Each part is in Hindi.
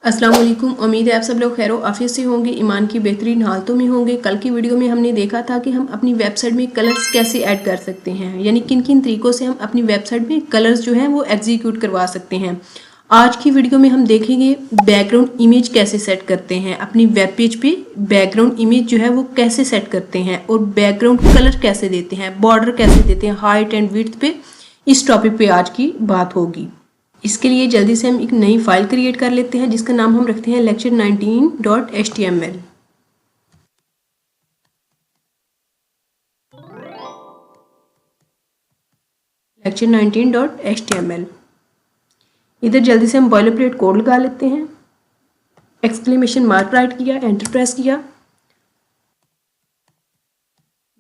अस्सलाम वालेकुम। उम्मीद है आप सब लोग खैर आफियत से होंगे, ईमान की बेहतरीन हालतों में होंगे। कल की वीडियो में हमने देखा था कि हम अपनी वेबसाइट में कलर्स कैसे ऐड कर सकते हैं, यानी किन किन तरीक़ों से हम अपनी वेबसाइट में कलर्स जो हैं वो एग्जीक्यूट करवा सकते हैं। आज की वीडियो में हम देखेंगे बैकग्राउंड इमेज कैसे सेट करते हैं, अपनी वेब पेज पे बैकग्राउंड इमेज जो है वो कैसे सेट करते हैं, और बैकग्राउंड कलर कैसे देते हैं, बॉर्डर कैसे देते हैं, हाइट एंड विड्थ पे। इस टॉपिक पे आज की बात होगी। इसके लिए जल्दी से हम एक नई फाइल क्रिएट कर लेते हैं जिसका नाम हम रखते हैं lecture19.html। lecture19.html। इधर जल्दी से हम बॉयलरप्लेट कोड लगा लेते हैं। एक्सक्लेमेशन मार्क राइट किया, एंटर प्रेस किया।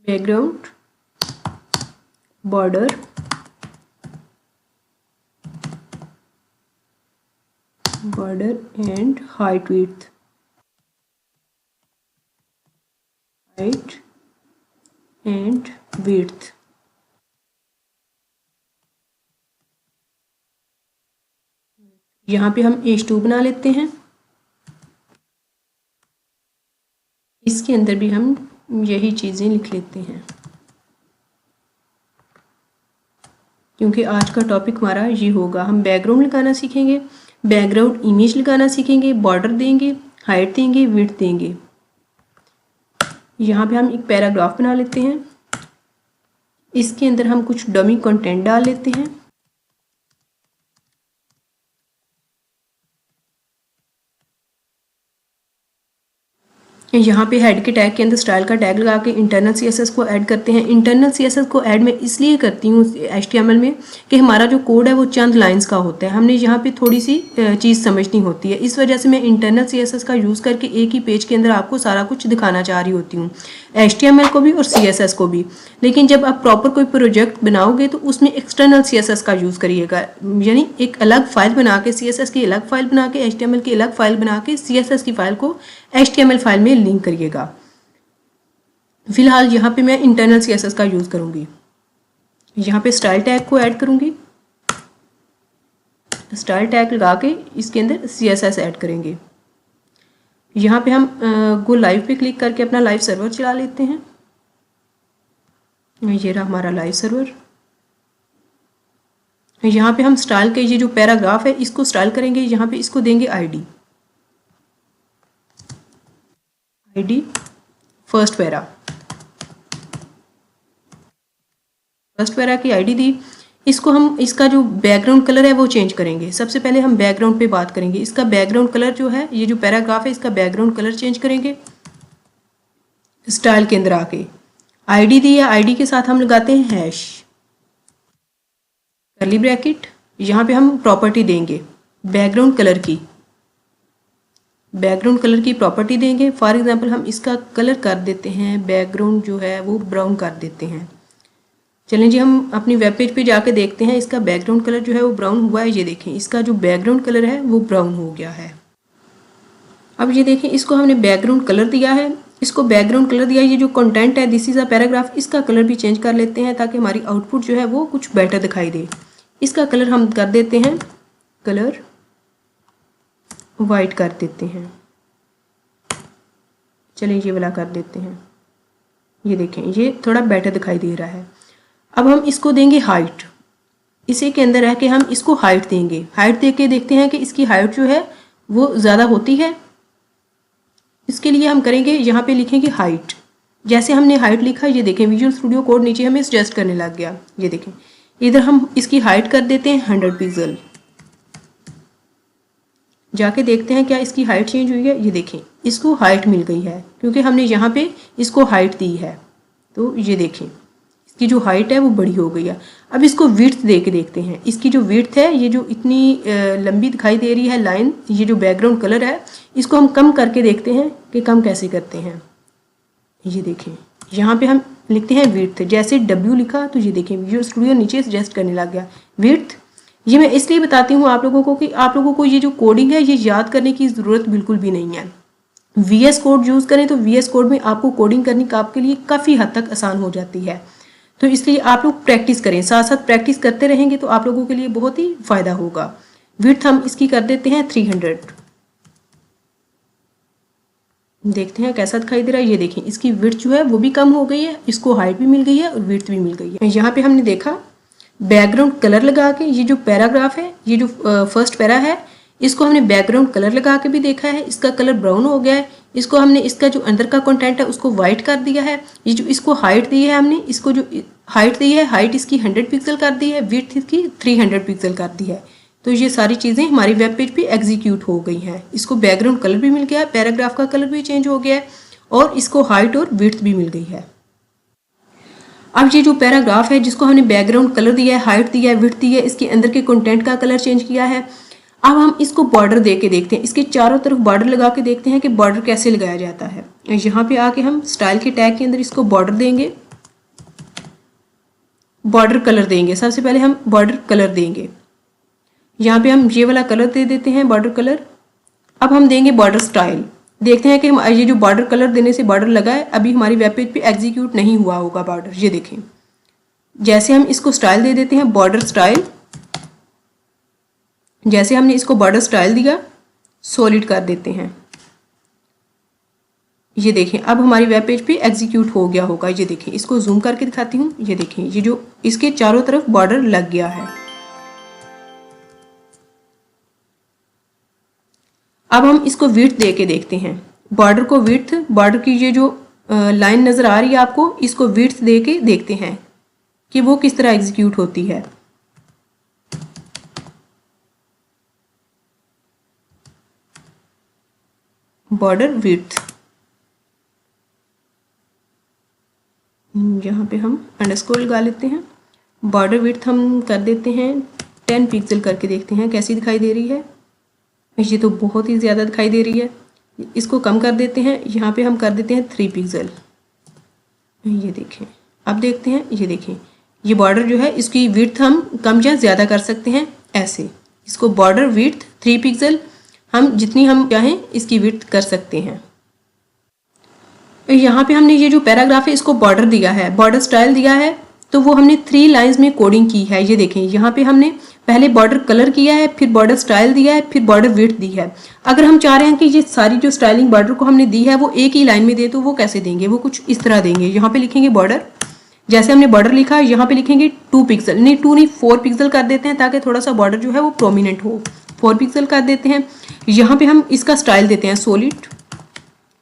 Background, border, and height width, यहाँ पे हम H2 बना लेते हैं। इसके अंदर भी हम यही चीज़ें लिख लेते हैं, क्योंकि आज का टॉपिक हमारा ये होगा। हम बैकग्राउंड लगाना सीखेंगे, बैकग्राउंड इमेज लगाना सीखेंगे, बॉर्डर देंगे, हाइट देंगे, विड्थ देंगे। यहाँ पे हम एक पैराग्राफ बना लेते हैं। इसके अंदर हम कुछ डमी कंटेंट डाल लेते हैं। यहाँ पे हेड के टैग के अंदर स्टाइल का टैग लगा के इंटरनल सीएसएस को ऐड करते हैं। इंटरनल सीएसएस को ऐड मैं इसलिए करती हूँ एचटीएमएल में कि हमारा जो कोड है वो चंद लाइंस का होता है, हमने यहाँ पे थोड़ी सी चीज़ समझनी होती है। इस वजह से मैं इंटरनल सीएसएस का यूज़ करके एक ही पेज के अंदर आपको सारा कुछ दिखाना चाह रही होती हूँ, एचटीएमएल को भी और सीएसएस को भी। लेकिन जब आप प्रॉपर कोई प्रोजेक्ट बनाओगे तो उसमें एक्सटर्नल सीएसएस का यूज़ करिएगा, यानी एक अलग फाइल बना के, सीएसएस की अलग फाइल बना के, एचटीएमएल की अलग फाइल बना के सीएसएस की फाइल को एचटीएमएल फाइल में लिंक करिएगा। फिलहाल यहाँ पे मैं इंटरनल सीएसएस का यूज़ करूँगी। यहाँ पे स्टाइल टैग को ऐड करूँगी। स्टाइल टैग लगा के इसके अंदर सीएसएस ऐड करेंगे। यहाँ पे हम गो लाइव पे क्लिक करके अपना लाइव सर्वर चला लेते हैं। ये रहा हमारा लाइव सर्वर। यहाँ पे हम स्टाइल के ये जो पैराग्राफ है इसको स्टाइल करेंगे। यहाँ पे इसको देंगे आईडी फर्स्ट पैरा की आईडी दी। इसको हम, इसका जो बैकग्राउंड कलर है वो चेंज करेंगे। सबसे पहले हम बैकग्राउंड पे बात करेंगे। इसका बैकग्राउंड कलर जो है, ये जो पैराग्राफ है इसका बैकग्राउंड कलर चेंज करेंगे। स्टाइल के अंदर आके आईडी दी है, आईडी के साथ हम लगाते हैं हैश, कर्ली ब्रैकेट। यहाँ पे हम प्रॉपर्टी देंगे बैकग्राउंड कलर की, प्रॉपर्टी देंगे। फॉर एग्जांपल हम इसका कलर कर देते हैं, बैकग्राउंड जो है वो ब्राउन कर देते हैं। चलें जी, हम अपनी वेब पेज पे जाके देखते हैं इसका बैकग्राउंड कलर जो है वो ब्राउन हुआ है। ये देखें, इसका जो बैकग्राउंड कलर है वो ब्राउन हो गया है। अब ये देखें, इसको हमने बैकग्राउंड कलर दिया है, ये जो कंटेंट है, दिस इज अ पैराग्राफ, इसका कलर भी चेंज कर लेते हैं ताकि हमारी आउटपुट जो है वो कुछ बेटर दिखाई दे। इसका कलर हम कर देते हैं, कलर वाइट कर देते हैं। चलिए ये वाला कर देते हैं। ये देखें, ये थोड़ा बेटर दिखाई दे रहा है। अब हम इसको देंगे हाइट। इसी के अंदर है कि हम इसको हाइट देंगे। हाइट दे के देखते हैं कि इसकी हाइट जो है वो ज़्यादा होती है। इसके लिए हम करेंगे, यहाँ पे लिखेंगे हाइट। जैसे हमने हाइट लिखा, ये देखें विजुअल स्टूडियो कोड नीचे हमें सजेस्ट करने लग गया। ये देखें, इधर हम इसकी हाइट कर देते हैं 100 पिक्सल। जाके देखते हैं क्या इसकी हाइट चेंज हुई है। ये देखें, इसको हाइट मिल गई है क्योंकि हमने यहाँ पे इसको हाइट दी है। तो ये देखें, इसकी जो हाइट है वो बड़ी हो गई है। अब इसको विड्थ दे के देखते हैं। इसकी जो विड्थ है, ये जो इतनी लंबी दिखाई दे रही है लाइन, ये जो बैकग्राउंड कलर है, इसको हम कम करके देखते हैं कि कम कैसे करते हैं। ये देखें, यहाँ पे हम लिखते हैं विड्थ। जैसे W लिखा तो ये देखें विजुअल स्टूडियो नीचे सजेस्ट करने लग गया विड्थ। ये मैं इसलिए बताती हूँ आप लोगों को कि आप लोगों को ये जो कोडिंग है ये याद करने की ज़रूरत बिल्कुल भी नहीं है। VS कोड यूज़ करें तो VS कोड में आपको कोडिंग करनी आपके लिए काफ़ी हद तक आसान हो जाती है। तो इसलिए आप लोग प्रैक्टिस करें, साथ साथ प्रैक्टिस करते रहेंगे तो आप लोगों के लिए बहुत ही फ़ायदा होगा। विड्थ हम इसकी कर देते हैं 300। देखते हैं कैसा दिखाई दे रहा है। ये देखें इसकी विड्थ जो है वो भी कम हो गई है, इसको हाइट भी मिल गई है और विड्थ भी मिल गई है। यहाँ पे हमने देखा बैकग्राउंड कलर लगा के, ये जो पैराग्राफ है, ये जो फर्स्ट पैरा है, इसको हमने बैकग्राउंड कलर लगा के भी देखा है, इसका कलर ब्राउन हो गया है। इसको हमने इसका जो अंदर का कंटेंट है उसको वाइट कर दिया है। ये जो इसको हाइट दी है हमने, इसको जो हाइट दी है, हाइट इसकी 100 पिक्सल कर दी है, विड्थ इसकी 300 पिक्सल कर दी है। तो ये सारी चीज़ें हमारी वेब पेज पे एग्जीक्यूट हो गई हैं। इसको बैकग्राउंड कलर भी मिल गया है, पैराग्राफ का कलर भी चेंज हो गया है और इसको हाइट और विड्थ भी मिल गई है। अब ये जो पैराग्राफ है जिसको हमने बैकग्राउंड कलर दिया है, हाइट दिया है, विड्थ दी है, इसके अंदर के कंटेंट का कलर चेंज किया है। अब हम इसको बॉर्डर दे के देखते हैं, इसके चारों तरफ बॉर्डर लगा के देखते हैं कि बॉर्डर कैसे लगाया जाता है। यहाँ पे आके हम स्टाइल के टैग के अंदर इसको बॉर्डर देंगे, बॉर्डर कलर देंगे। सबसे पहले हम बॉर्डर कलर देंगे, यहाँ पे हम ये वाला कलर दे देते हैं, बॉर्डर कलर। अब हम देंगे बॉर्डर स्टाइल। देखते हैं कि हम ये जो बॉर्डर कलर देने से बॉर्डर लगा है, अभी हमारी वेब पेज पे एग्जीक्यूट नहीं हुआ होगा बॉर्डर। ये देखें, जैसे हम इसको स्टाइल दे देते हैं, बॉर्डर स्टाइल, जैसे हमने इसको बॉर्डर स्टाइल दिया, सॉलिड कर देते हैं। ये देखें अब हमारी वेब पेज पे एग्जीक्यूट हो गया होगा। ये देखें, इसको जूम करके दिखाती हूँ। ये देखें, ये जो इसके चारों तरफ बॉर्डर लग गया है। अब हम इसको विड्थ दे के देखते हैं, बॉर्डर को विड्थ, बॉर्डर की ये जो लाइन नजर आ रही है आपको, इसको विड्थ दे के देखते हैं कि वो किस तरह एग्जीक्यूट होती है। बॉर्डर विड्थ, यहाँ पे हम अंडरस्कोर लगा लेते हैं। बॉर्डर विड्थ हम कर देते हैं 10 पिक्सल करके, देखते हैं कैसी दिखाई दे रही है। ये तो बहुत ही ज़्यादा दिखाई दे रही है, इसको कम कर देते हैं। यहाँ पे हम कर देते हैं 3 पिक्सल। ये देखें, अब देखते हैं, ये देखें ये बॉर्डर जो है इसकी विड्थ हम कम या ज़्यादा कर सकते हैं ऐसे। इसको बॉर्डर विड्थ 3 पिक्सल, हम जितनी हम चाहें इसकी विड्थ कर सकते हैं। यहाँ पे हमने ये जो पैराग्राफ है इसको बॉर्डर दिया है, बॉर्डर स्टाइल दिया है, तो वो हमने 3 लाइंस में कोडिंग की है। ये देखें, यहाँ पे हमने पहले बॉर्डर कलर किया है, फिर बॉर्डर स्टाइल दिया है, फिर बॉर्डर विड्थ दी है। अगर हम चाह रहे हैं कि ये सारी जो स्टाइलिंग बॉर्डर को हमने दी है वो एक ही लाइन में दे, तो वो कैसे देंगे, वो कुछ इस तरह देंगे। यहाँ पे लिखेंगे बॉर्डर, जैसे हमने बॉर्डर लिखा, यहाँ पे लिखेंगे 2 पिक्सल, नहीं 2 नहीं 4 पिक्सल कर देते हैं, ताकि थोड़ा सा बॉर्डर जो है वो प्रोमिनेंट हो। 4 पिक्सल कर देते हैं। यहाँ पे हम इसका स्टाइल देते हैं, सॉलिड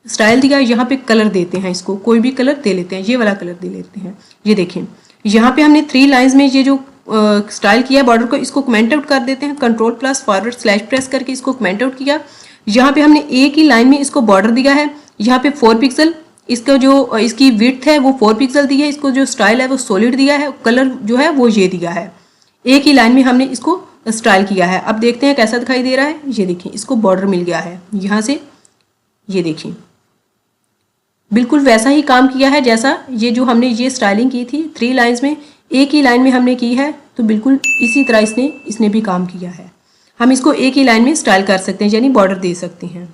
स्टाइल दिया, यहाँ पे कलर देते हैं, इसको कोई भी कलर दे लेते हैं, ये वाला कलर दे लेते हैं। ये देखें, यहाँ पे हमने 3 लाइंस में ये जो स्टाइल किया बॉर्डर को, इसको कमेंट आउट कर देते हैं, कंट्रोल+फॉरवर्ड/ प्रेस करके इसको कमेंट आउट किया। यहाँ पे हमने एक ही लाइन में इसको बॉर्डर दिया है, यहाँ पे 4 पिक्सल, इसका जो इसकी विड्थ है वो 4 पिक्सल दी है, इसको जो स्टाइल है वो सॉलिड दिया है, कलर जो है वो ये दिया है। एक ही लाइन में हमने इसको स्टाइल किया है। अब देखते हैं कैसा दिखाई दे रहा है। ये देखिए, इसको बॉर्डर मिल गया है यहाँ से, ये देखिए बिल्कुल वैसा ही काम किया है जैसा ये जो हमने ये स्टाइलिंग की थी 3 लाइंस में, एक ही लाइन में हमने की है, तो बिल्कुल इसी तरह इसने भी काम किया है। हम इसको एक ही लाइन में स्टाइल कर सकते हैं, यानी बॉर्डर दे सकते हैं।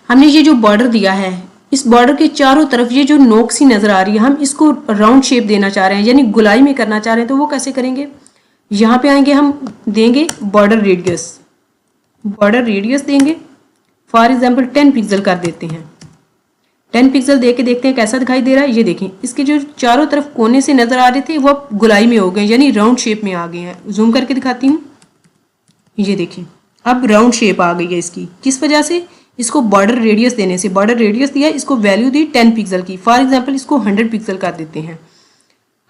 हमने ये जो बॉर्डर दिया है, इस बॉर्डर के चारों तरफ ये जो नोक सी नजर आ रही है, हम इसको राउंड शेप देना चाह रहे हैं, यानी गुलाई में करना चाह रहे हैं, तो वो कैसे करेंगे। यहाँ पे आएंगे, हम देंगे बॉर्डर रेडियस, बॉर्डर रेडियस देंगे, फॉर एग्जाम्पल 10 पिक्सल कर देते हैं। 10 पिक्सल दे के देखते हैं कैसा दिखाई दे रहा है। ये देखें, इसके जो चारों तरफ कोने से नजर आ रहे थे वो अब गुलाई में हो गए, यानी राउंड शेप में आ गए हैं। जूम करके दिखाती हूँ, ये देखें अब राउंड शेप आ गई है इसकी। किस वजह से, इसको बॉर्डर रेडियस देने से। बॉर्डर रेडियस दिया, इसको वैल्यू दी 10 पिक्सल की, फॉर एग्जाम्पल इसको 100 पिक्सल कर देते हैं।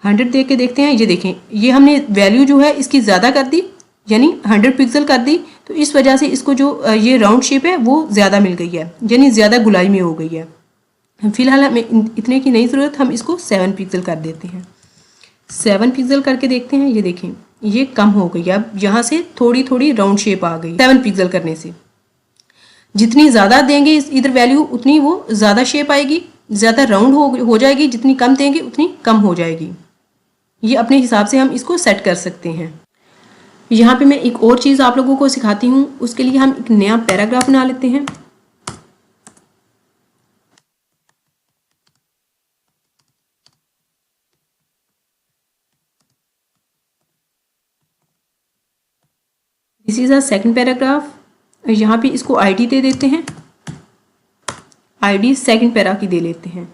100 दे के देखते हैं, ये देखें ये हमने वैल्यू जो है इसकी ज़्यादा कर दी, यानी 100 पिक्सल कर दी, तो इस वजह से इसको जो ये राउंड शेप है वो ज़्यादा मिल गई है, यानी ज़्यादा गुलाई में हो गई है। फिलहाल हमें इतने की नहीं ज़रूरत, हम इसको 7 पिक्सल कर देते हैं। 7 पिक्सल करके देखते हैं, ये देखें ये कम हो गई है, अब यहाँ से थोड़ी थोड़ी राउंड शेप आ गई 7 पिक्सल करने से। जितनी ज़्यादा देंगे इधर वैल्यू, उतनी वो ज़्यादा शेप आएगी, ज़्यादा राउंड हो जाएगी, जितनी कम देंगे उतनी कम हो जाएगी। ये अपने हिसाब से हम इसको सेट कर सकते हैं। यहाँ पे मैं एक और चीज़ आप लोगों को सिखाती हूँ, उसके लिए हम एक नया पैराग्राफ बना लेते हैं। This is a second paragraph. यहाँ पे इसको आईडी दे देते हैं, आईडी सेकंड पैरा की दे लेते हैं,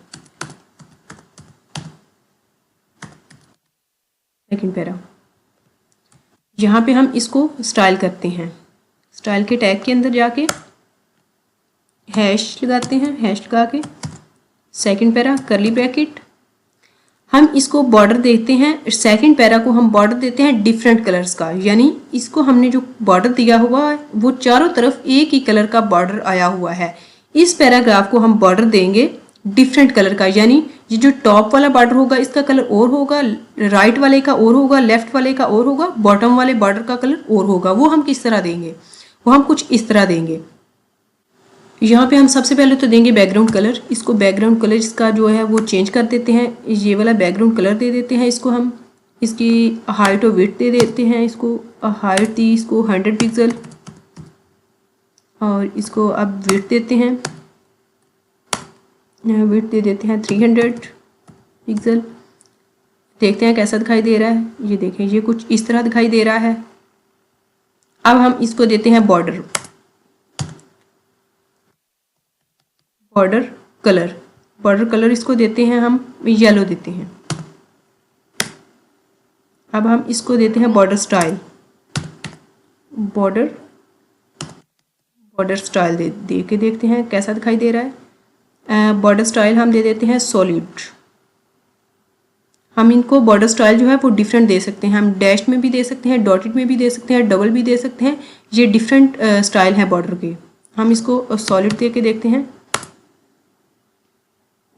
सेकंड पैरा। यहाँ पे हम इसको स्टाइल करते हैं, स्टाइल के टैग के अंदर जाके हैश लगाते हैं, हैश लगा के सेकंड पैरा कर्ली ब्रैकेट। हम इसको बॉर्डर देते हैं, सेकंड पैरा को हम बॉर्डर देते हैं डिफरेंट कलर्स का, यानी इसको हमने जो बॉर्डर दिया हुआ है वो चारों तरफ एक ही कलर का बॉर्डर आया हुआ है। इस पैराग्राफ को हम बॉर्डर देंगे डिफरेंट कलर का, यानी ये जो टॉप वाला बॉर्डर होगा इसका कलर और होगा, राइट वाले का और होगा, लेफ्ट वाले का और होगा, बॉटम वाले बॉर्डर का कलर और होगा। वो हम किस तरह देंगे, वो हम कुछ इस तरह देंगे। यहाँ पे हम सबसे पहले तो देंगे बैकग्राउंड कलर। इसको बैकग्राउंड कलर इसका जो है वो चेंज कर देते हैं, ये वाला बैकग्राउंड कलर दे देते हैं इसको हम। इसकी हाइट और विड्थ दे देते हैं, इसको हाइट दी इसको 100 पिक्सल और इसको अब विड्थ देते हैं, विड्थ दे देते हैं 300 पिक्सल। देखते हैं कैसा दिखाई दे रहा है। ये देखें, ये कुछ इस तरह दिखाई दे रहा है। अब हम इसको देते हैं border, border colour, border colour इसको देते हैं हम येलो देते हैं। अब हम इसको देते हैं बॉर्डर स्टाइल, बॉर्डर स्टाइल दे के देखते हैं कैसा दिखाई दे रहा है। बॉर्डर स्टाइल हम दे देते हैं सॉलिड। हम इनको बॉर्डर स्टाइल जो है वो डिफरेंट दे सकते हैं, हम डैश में भी दे सकते हैं, डॉटेड में भी दे सकते हैं, डबल भी दे सकते हैं। ये डिफरेंट स्टाइल है बॉर्डर के। हम इसको सॉलिड दे के देखते हैं,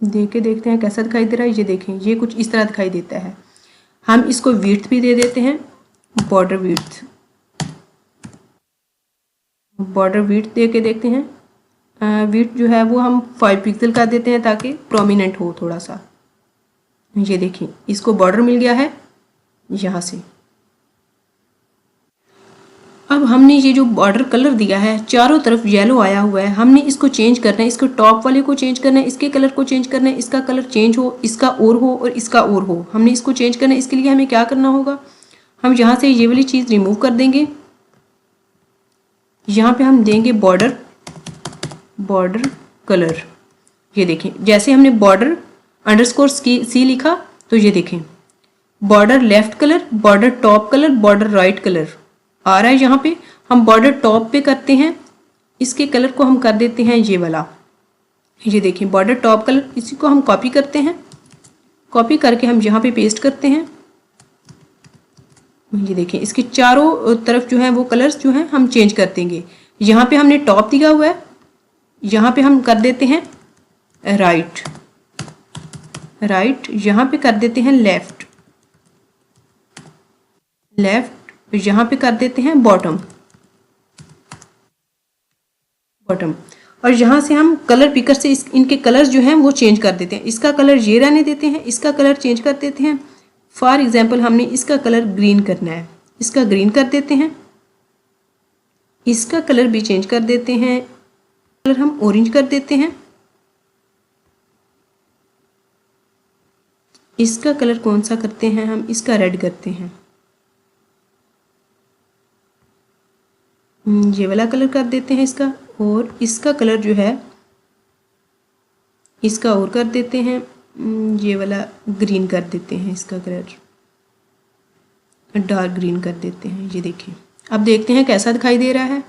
देखते हैं कैसा दिखाई दे रहा है। ये देखें, ये कुछ इस तरह दिखाई देता है। हम इसको विड्थ भी दे देते हैं, बॉर्डर विड्थ, बॉर्डर विड्थ दे के देखते हैं। विड्थ जो है वो हम 5 पिक्सल का देते हैं ताकि प्रोमिनेंट हो थोड़ा सा। ये देखिए, इसको बॉर्डर मिल गया है यहाँ से। अब हमने ये जो बॉर्डर कलर दिया है चारों तरफ येलो आया हुआ है, हमने इसको चेंज करना है, इसको टॉप वाले को चेंज करना है, इसके कलर को चेंज करना है, इसका कलर चेंज हो, इसका और हो और इसका और हो। हमने इसको चेंज करना है। इसके लिए हमें क्या करना होगा, हम यहाँ से ये वाली चीज़ रिमूव कर देंगे। यहाँ पे हम देंगे बॉर्डर, बॉर्डर कलर। ये देखें, जैसे हमने बॉर्डर अंडरस्कोर सी लिखा तो ये देखें border left colour, border top colour, border right colour आ रहा है। यहाँ पे हम बॉर्डर टॉप पे करते हैं, इसके कलर को हम कर देते हैं ये वाला। ये देखें बॉर्डर टॉप कलर, इसी को हम कॉपी करते हैं, कॉपी करके हम यहाँ पे पेस्ट करते हैं। ये देखें, इसके चारों तरफ जो है वो कलर्स जो हैं हम चेंज कर देंगे। यहाँ पे हमने टॉप दिया हुआ है, यहाँ पे हम कर देते हैं राइट, राइट, यहाँ पे कर देते हैं लेफ्ट, लेफ्ट, यहाँ पे कर देते हैं बॉटम, बॉटम। और यहाँ से हम कलर पिकर से इनके कलर्स जो हैं वो चेंज कर देते हैं। इसका कलर ये रहने देते हैं, इसका कलर चेंज कर देते हैं। फॉर एग्जांपल हमने इसका कलर ग्रीन करना है, इसका ग्रीन कर देते हैं, इसका कलर भी चेंज कर देते हैं, कलर हम ऑरेंज कर देते हैं। इसका कलर कौन सा करते हैं, हम इसका रेड करते हैं। ये वाला कलर कर देते हैं इसका, और इसका कलर जो है इसका और कर देते हैं, ये वाला ग्रीन कर देते हैं, इसका कलर डार्क ग्रीन कर देते हैं। ये देखें, अब देखते हैं कैसा दिखाई दे रहा है।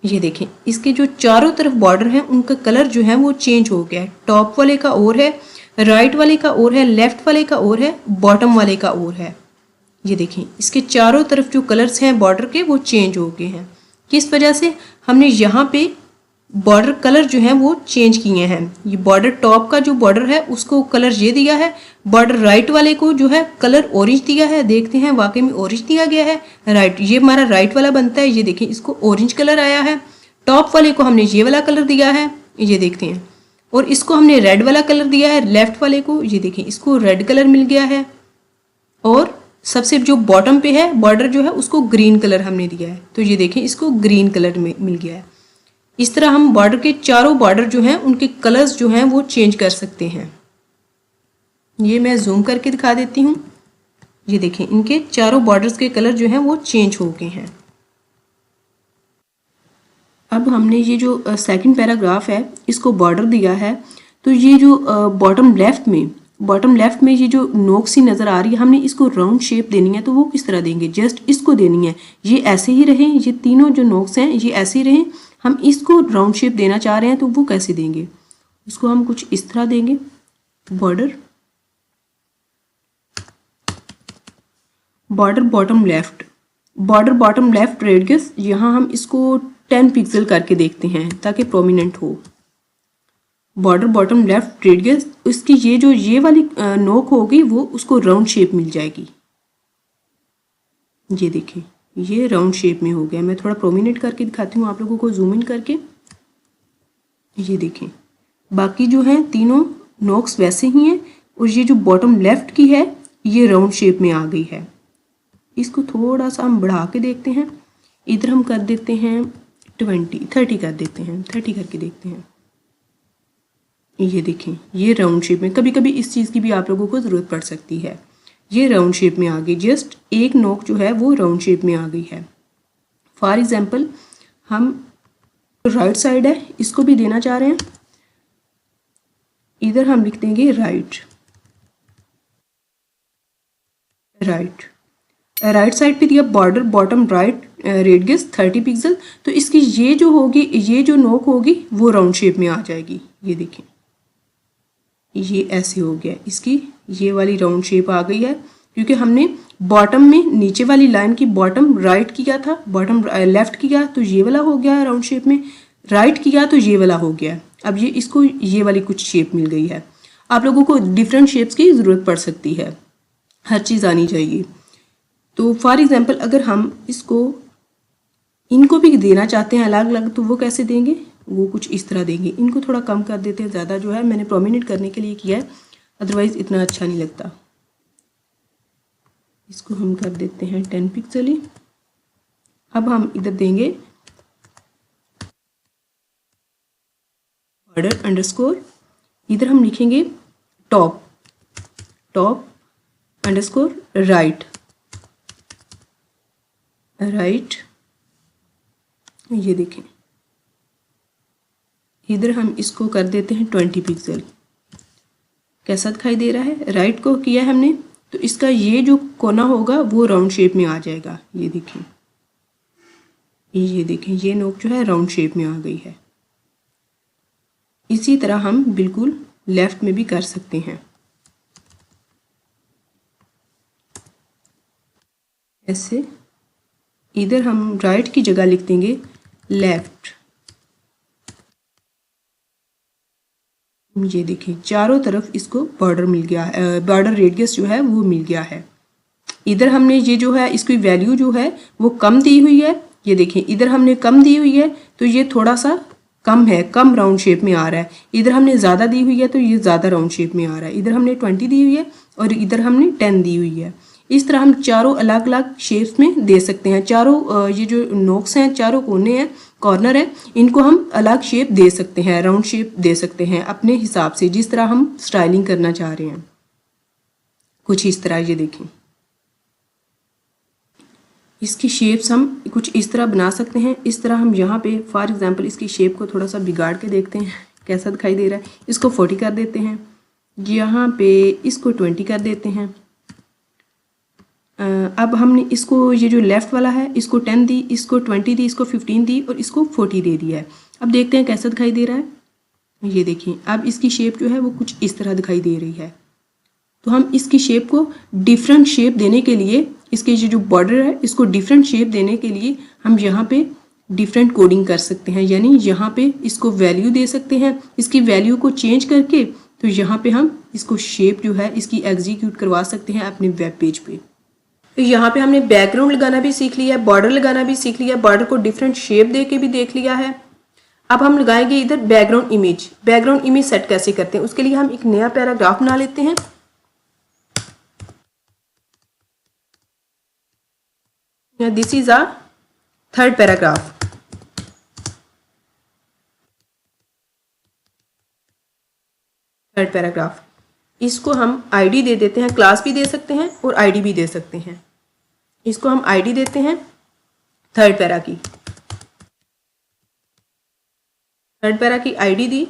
ये देखें, इसके जो चारों तरफ बॉर्डर हैं उनका कलर जो है वो चेंज हो गया है। टॉप वाले का और है, राइट वाले का और है, लेफ्ट वाले का और है, बॉटम वाले का और है। ये देखें, इसके चारों तरफ जो कलर्स हैं बॉर्डर के वो चेंज हो गए हैं। किस वजह से, हमने यहाँ पे बॉर्डर कलर जो है वो चेंज किए हैं। ये बॉर्डर टॉप का जो बॉर्डर है उसको कलर ये दिया है, बॉर्डर राइट वाले को जो है कलर ऑरेंज दिया है। देखते हैं वाकई में ऑरेंज दिया गया है। राइट, ये हमारा राइट वाला बनता है। ये देखें, इसको ऑरेंज कलर आया है। टॉप वाले को हमने ये वाला कलर दिया है, ये देखते हैं। और इसको हमने रेड वाला कलर दिया है लेफ्ट वाले को, ये देखें इसको रेड कलर मिल गया है। और सबसे जो बॉटम पे है बॉर्डर जो है उसको ग्रीन कलर हमने दिया है, तो ये देखें इसको ग्रीन कलर में मिल गया है। इस तरह हम बॉर्डर के चारों बॉर्डर जो हैं उनके कलर्स जो हैं वो चेंज कर सकते हैं। ये मैं जूम करके दिखा देती हूँ। ये देखें, इनके चारों बॉर्डर्स के कलर जो हैं वो चेंज हो गए हैं। अब हमने ये जो सेकंड पैराग्राफ है इसको बॉर्डर दिया है, तो ये जो बॉटम लेफ्ट में ये जो नोक सी नज़र आ रही है, हमने इसको राउंड शेप देनी है। तो वो किस तरह देंगे, जस्ट इसको देनी है। ये ऐसे ही रहें, ये तीनों जो नोक्स हैं ये ऐसे ही रहें। हम इसको राउंड शेप देना चाह रहे हैं, तो वो कैसे देंगे, इसको हम कुछ इस तरह देंगे। बॉर्डर बॉटम लेफ्ट रेडियस, यहाँ हम इसको 10 पिक्सल करके देखते हैं ताकि प्रोमिनेंट हो। बॉर्डर बॉटम लेफ्ट रेडियस, इसकी ये वाली नोक होगी वो उसको राउंड शेप मिल जाएगी। ये देखें, ये राउंड शेप में हो गया। मैं थोड़ा प्रोमिनेंट करके दिखाती हूँ आप लोगों को, जूम इन करके। ये देखें, बाकी जो है तीनों नोक्स वैसे ही हैं, और ये जो बॉटम लेफ्ट की है ये राउंड शेप में आ गई है। इसको थोड़ा सा हम बढ़ा के देखते हैं। इधर हम कर देते हैं 30 कर देते हैं, 30 करके देखते हैं। ये देखें, ये राउंड शेप में, कभी कभी इस चीज़ की भी आप लोगों को ज़रूरत पड़ सकती है। ये राउंड शेप में आ गई, जस्ट एक नोक जो है वो राउंड शेप में आ गई है। फॉर एग्जांपल, हम राइट साइड है इसको भी देना चाह रहे हैं। इधर हम लिख देंगे राइट साइड पे दिया border bottom right radius 30 pixel. तो इसकी ये जो होगी, ये जो नोक होगी वो राउंड शेप में आ जाएगी। ये देखें, ये ऐसे हो गया, इसकी ये वाली राउंड शेप आ गई है, क्योंकि हमने बॉटम में नीचे वाली लाइन की बॉटम राइट किया था, बॉटम लेफ्ट किया तो ये वाला हो गया राउंड शेप में, राइट किया तो ये वाला हो गया। अब ये इसको ये वाली कुछ शेप मिल गई है। आप लोगों को डिफरेंट शेप्स की ज़रूरत पड़ सकती है, हर चीज़ आनी चाहिए। तो फॉर एग्जांपल, अगर हम इनको भी देना चाहते हैं अलग अलग, तो वो कैसे देंगे, वो कुछ इस तरह देंगे। इनको थोड़ा कम कर देते हैं, ज़्यादा जो है मैंने प्रोमिनेंट करने के लिए किया है, अदरवाइज़ इतना अच्छा नहीं लगता। इसको हम कर देते हैं 10 पिक्सल ही। अब हम इधर देंगे बॉर्डर अंडरस्कोर, इधर हम लिखेंगे टॉप अंडरस्कोर राइट। ये देखें, इधर हम इसको कर देते हैं 20 पिक्सल। कैसा दिखाई दे रहा है, राइट को किया है हमने, तो इसका ये जो कोना होगा वो राउंड शेप में आ जाएगा। ये देखें, ये नोक जो है राउंड शेप में आ गई है। इसी तरह हम बिल्कुल लेफ्ट में भी कर सकते हैं। ऐसे इधर हम राइट की जगह लिख देंगे लेफ्ट। ये देखिए, चारों तरफ इसको बॉर्डर मिल गया है, बॉर्डर रेडियस जो है वो मिल गया है। इधर हमने ये जो है इसकी वैल्यू जो है वो कम दी हुई है। ये देखिए, इधर हमने कम दी हुई है तो ये थोड़ा सा कम है, कम राउंड शेप में आ रहा है। इधर हमने ज़्यादा दी हुई है तो ये ज़्यादा राउंड शेप में आ रहा है। इधर हमने 20 दी हुई है और इधर हमने 10 दी हुई है। इस तरह हम चारों अलग अलग शेप्स में दे सकते हैं। चारों ये जो नोक्स हैं, चारों कोने हैं, कॉर्नर है, इनको हम अलग शेप दे सकते हैं, राउंड शेप दे सकते हैं अपने हिसाब से, जिस तरह हम स्टाइलिंग करना चाह रहे हैं। कुछ इस तरह, ये देखें, इसकी शेप्स हम कुछ इस तरह बना सकते हैं। इस तरह हम यहाँ पे फॉर एग्जांपल इसकी शेप को थोड़ा सा बिगाड़ के देखते हैं कैसा दिखाई दे रहा है। इसको 40 कर देते हैं, यहाँ पे इसको 20 कर देते हैं। अब हमने इसको ये जो लेफ़्ट वाला है इसको 10 दी, इसको 20 दी, इसको 15 दी और इसको 40 दे दिया है। अब देखते हैं कैसा दिखाई दे रहा है। ये देखिए, अब इसकी शेप जो है वो कुछ इस तरह दिखाई दे रही है। तो हम इसकी शेप को डिफरेंट शेप देने के लिए, इसके ये जो बॉर्डर है इसको डिफरेंट शेप देने के लिए हम यहाँ पे डिफरेंट कोडिंग कर सकते हैं। यानी यहाँ पे इसको वैल्यू दे सकते हैं, इसकी वैल्यू को चेंज करके तो यहाँ पे हम इसको शेप जो है इसकी एग्जीक्यूट करवा सकते हैं अपने वेब पेज पे। तो यहाँ पे हमने बैकग्राउंड लगाना भी सीख लिया है, बॉर्डर लगाना भी सीख लिया है, बॉर्डर को डिफरेंट शेप दे के भी देख लिया है। अब हम लगाएंगे इधर background image. Background image set कैसे करते हैं, उसके लिए हम एक नया पैराग्राफ बना लेते हैं। This is a third paragraph. इसको हम आईडी दे देते हैं, क्लास भी दे सकते हैं और आईडी भी दे सकते हैं। इसको हम आईडी देते हैं थर्ड पैरा की। थर्ड पैरा की आईडी दी,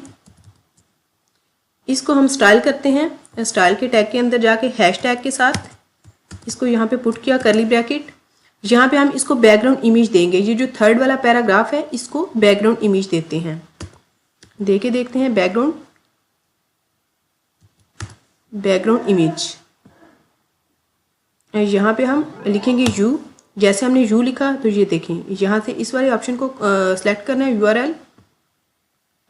इसको हम स्टाइल करते हैं। स्टाइल के टैग के अंदर जाके हैश टैग के साथ इसको यहाँ पे पुट किया करली ब्रैकेट। यहाँ पे हम इसको बैकग्राउंड इमेज देंगे। ये जो थर्ड वाला पैराग्राफ है इसको बैकग्राउंड इमेज देते हैं। देखते हैं बैकग्राउंड इमेज। यहाँ पे हम लिखेंगे यू। जैसे हमने यू लिखा तो ये देखें, यहाँ से इस वाले ऑप्शन को सिलेक्ट करना है URL।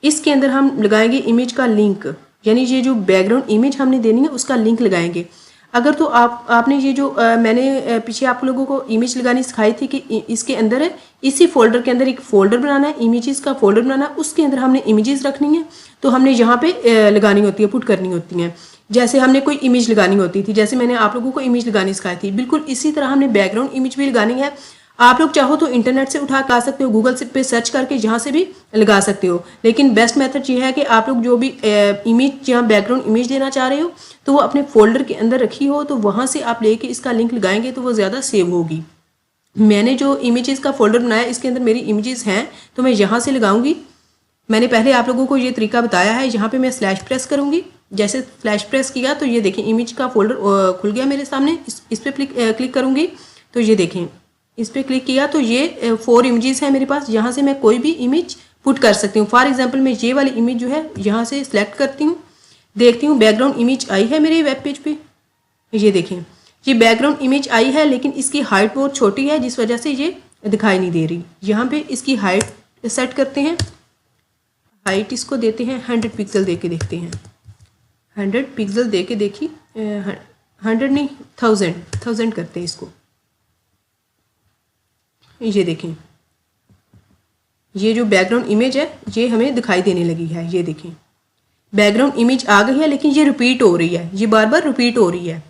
इसके अंदर हम लगाएंगे इमेज का लिंक, यानी ये जो बैकग्राउंड इमेज हमने देनी है उसका लिंक लगाएंगे। अगर तो आपने ये जो मैंने पीछे आप लोगों को इमेज लगानी सिखाई थी कि इसके अंदर है, इसी फोल्डर के अंदर एक फोल्डर बनाना है, इमेजेस का फोल्डर बनाना है, उसके अंदर हमने इमेजेस रखनी है। तो हमने यहाँ पे लगानी होती है, पुट करनी होती हैं। जैसे हमने कोई इमेज लगानी होती थी, जैसे मैंने आप लोगों को इमेज लगानी सिखाई थी, बिल्कुल इसी तरह हमने बैकग्राउंड इमेज भी लगानी है। आप लोग चाहो तो इंटरनेट से उठा कर सकते हो, गूगल से पे सर्च करके जहाँ से भी लगा सकते हो, लेकिन बेस्ट मेथड ये है कि आप लोग जो भी इमेज यहाँ बैकग्राउंड इमेज देना चाह रहे हो तो वो अपने फोल्डर के अंदर रखी हो, तो वहाँ से आप लेके इसका लिंक लगाएंगे तो वो ज़्यादा सेव होगी। मैंने जो इमेजेस का फोल्डर बनाया इसके अंदर मेरी इमेजेस हैं, तो मैं यहाँ से लगाऊंगी। मैंने पहले आप लोगों को ये तरीका बताया है। यहाँ पे मैं स्लैश प्रेस करूँगी। जैसे स्लैश प्रेस किया तो ये देखें इमेज का फोल्डर खुल गया मेरे सामने। इस पर क्लिक करूँगी तो ये देखें, इस पर क्लिक किया तो ये 4 इमेजेस हैं मेरे पास। यहाँ से मैं कोई भी इमेज पुट कर सकती हूँ। फॉर एग्जांपल मैं ये वाली इमेज जो है यहाँ से सिलेक्ट करती हूँ, देखती हूँ बैकग्राउंड इमेज आई है मेरे वेब पेज पे। ये देखें, ये बैकग्राउंड इमेज आई है, लेकिन इसकी हाइट बहुत छोटी है जिस वजह से ये दिखाई नहीं दे रही। यहाँ पे इसकी हाइट सेट करते हैं। हाइट इसको देते हैं 100 पिक्सल दे के देखते हैं। 100 पिक्सल दे के देखी, 100 नहीं 1000 करते हैं इसको। ये देखें, ये जो बैकग्राउंड इमेज है ये हमें दिखाई देने लगी है। ये देखें बैकग्राउंड इमेज आ गई है, लेकिन ये रिपीट हो रही है, ये बार बार रिपीट हो रही है।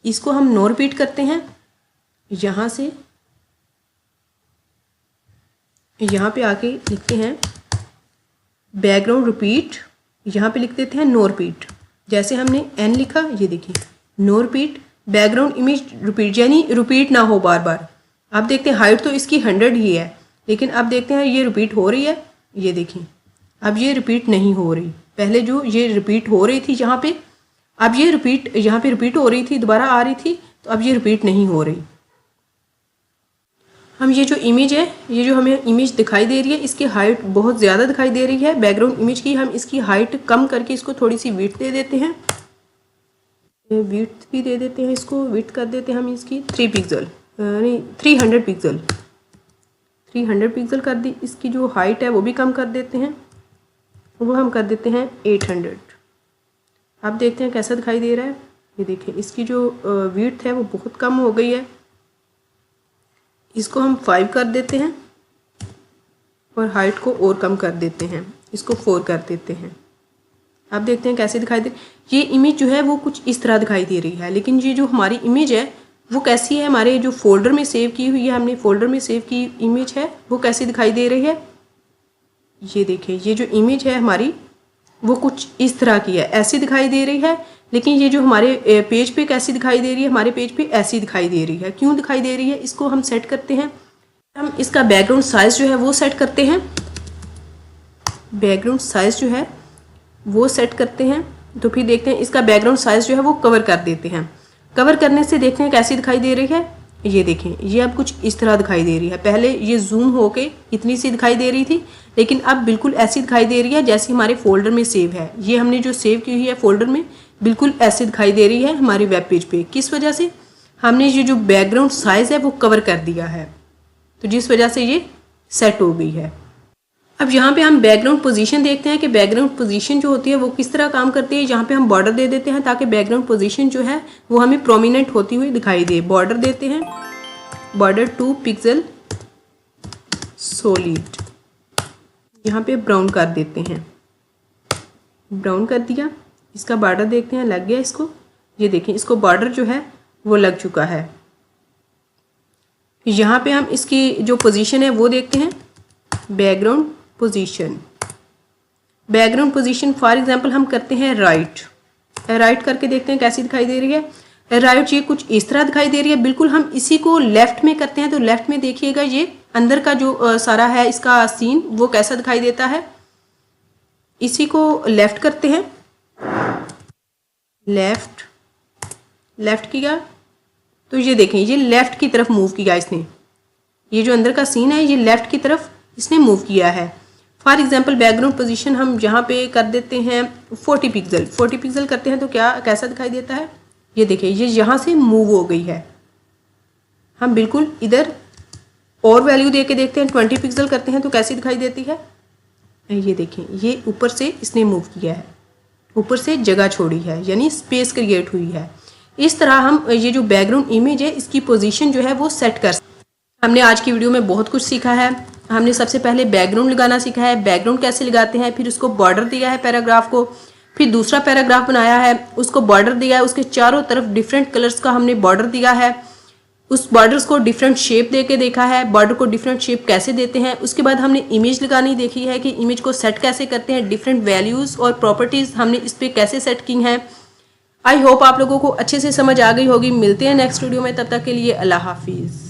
इसको हम नो रिपीट करते हैं। यहाँ से यहाँ पे आके लिखते हैं बैकग्राउंड रिपीट, यहाँ पे लिख देते हैं नो रिपीट। जैसे हमने एन लिखा, ये देखिए no repeat, background image repeat, यानी रिपीट ना हो बार बार। आप देखते हैं हाइट तो इसकी 100 ही है, लेकिन अब देखते हैं ये रिपीट हो रही है। ये देखिए अब ये रिपीट नहीं हो रही। पहले जो ये रिपीट हो रही थी यहाँ पे, अब ये रिपीट यहाँ पे रिपीट हो रही थी, दोबारा आ रही थी, तो अब ये रिपीट नहीं हो रही। हम ये जो इमेज है, ये जो हमें इमेज दिखाई दे रही है, इसकी हाइट बहुत ज़्यादा दिखाई दे रही है बैकग्राउंड इमेज की। हम इसकी हाइट कम करके इसको थोड़ी सी विड्थ दे देते हैं, विड्थ भी दे देते हैं इसको, विड्थ कर देते हैं हम इसकी 300 पिक्सल 300 पिक्सल कर दी। इसकी जो हाइट है वो भी कम कर देते हैं, वो हम कर देते हैं 800। आप देखते हैं कैसा दिखाई दे रहा है। ये देखिए इसकी जो विड्थ है वो बहुत कम हो गई है। इसको हम 5 कर देते हैं और हाइट को और कम कर देते हैं, इसको 4 कर देते हैं। आप देखते हैं कैसे दिखाई दे। ये इमेज जो है वो कुछ इस तरह दिखाई दे रही है, लेकिन ये जो हमारी इमेज है वो कैसी है, हमारे जो फोल्डर में सेव की हुई है, हमने फोल्डर में सेव की इमेज है, वो कैसी दिखाई दे रही है। ये देखिए ये जो इमेज है हमारी वो कुछ इस तरह की है, ऐसी दिखाई दे रही है। लेकिन ये जो हमारे पेज पे कैसी दिखाई दे रही है, हमारे पेज पे ऐसी दिखाई दे रही है। क्यों दिखाई दे रही है, इसको हम सेट करते हैं। हम इसका बैकग्राउंड साइज जो है वो सेट करते हैं। बैकग्राउंड साइज जो है वो सेट करते हैं, तो फिर देखते हैं इसका बैकग्राउंड साइज जो है वो कवर कर देते हैं। कवर करने से देखते हैं कैसी दिखाई दे रही है। ये देखें ये अब कुछ इस तरह दिखाई दे रही है। पहले ये जूम होके इतनी सी दिखाई दे रही थी, लेकिन अब बिल्कुल ऐसी दिखाई दे रही है जैसे हमारे फोल्डर में सेव है। ये हमने जो सेव की हुई है फोल्डर में, बिल्कुल ऐसी दिखाई दे रही है हमारी वेब पेज पे। किस वजह से, हमने ये जो बैकग्राउंड साइज है वो कवर कर दिया है, तो जिस वजह से ये सेट हो गई है। अब यहाँ पे हम बैकग्राउंड पोजीशन देखते हैं कि बैकग्राउंड पोजीशन जो होती है वो किस तरह काम करती है। यहाँ पे हम बॉर्डर दे देते हैं ताकि बैकग्राउंड पोजीशन जो है वो हमें प्रोमिनेंट होती हुई दिखाई दे। बॉर्डर देते हैं, बॉर्डर 2 पिक्सल सॉलिड, यहाँ पे ब्राउन कर देते हैं। ब्राउन कर दिया, इसका बॉर्डर देखते हैं लग गया इसको। ये देखें इसको बॉर्डर जो है वो लग चुका है। यहाँ पे हम इसकी जो पोजीशन है वो देखते हैं, background position. Background position for example हम करते हैं राइट करके देखते हैं कैसी दिखाई दे रही है। राइट ये कुछ इस तरह दिखाई दे रही है। बिल्कुल हम इसी को लेफ्ट में करते हैं, तो लेफ्ट में देखिएगा ये अंदर का जो सारा है इसका सीन वो कैसा दिखाई देता है। इसी को लेफ्ट करते हैं, लेफ्ट किया तो ये देखें ये लेफ्ट की तरफ मूव किया इसने, ये जो अंदर का सीन है ये लेफ्ट की तरफ इसने मूव किया है। फॉर एग्जांपल बैकग्राउंड पोजीशन हम यहाँ पे कर देते हैं 40 पिक्सल, 40 पिक्सल करते हैं तो कैसा दिखाई देता है, ये देखिए ये यहाँ से मूव हो गई है। हम बिल्कुल इधर और वैल्यू दे के देखते हैं, 20 पिक्सल करते हैं तो कैसी दिखाई देती है, ये देखें ये ऊपर से इसने मूव किया है, ऊपर से जगह छोड़ी है, यानी स्पेस क्रिएट हुई है। इस तरह हम ये जो बैकग्राउंड इमेज है इसकी पोजीशन जो है वो सेट कर सकते हैं। हमने आज की वीडियो में बहुत कुछ सीखा है। हमने सबसे पहले बैकग्राउंड लगाना सीखा है, बैकग्राउंड कैसे लगाते हैं, फिर उसको बॉर्डर दिया है पैराग्राफ को, फिर दूसरा पैराग्राफ बनाया है उसको बॉर्डर दिया है, उसके चारों तरफ डिफरेंट कलर्स का हमने बॉर्डर दिया है, उस बॉर्डर्स को डिफरेंट शेप दे के देखा है, बॉर्डर को डिफरेंट शेप कैसे देते हैं। उसके बाद हमने इमेज लगानी देखी है कि इमेज को सेट कैसे करते हैं, डिफरेंट वैल्यूज़ और प्रॉपर्टीज़ हमने इस पर कैसे सेट की हैं। आई होप आप लोगों को अच्छे से समझ आ गई होगी। मिलते हैं नेक्स्ट वीडियो में, तब तक के लिए अल्लाह हाफिज़।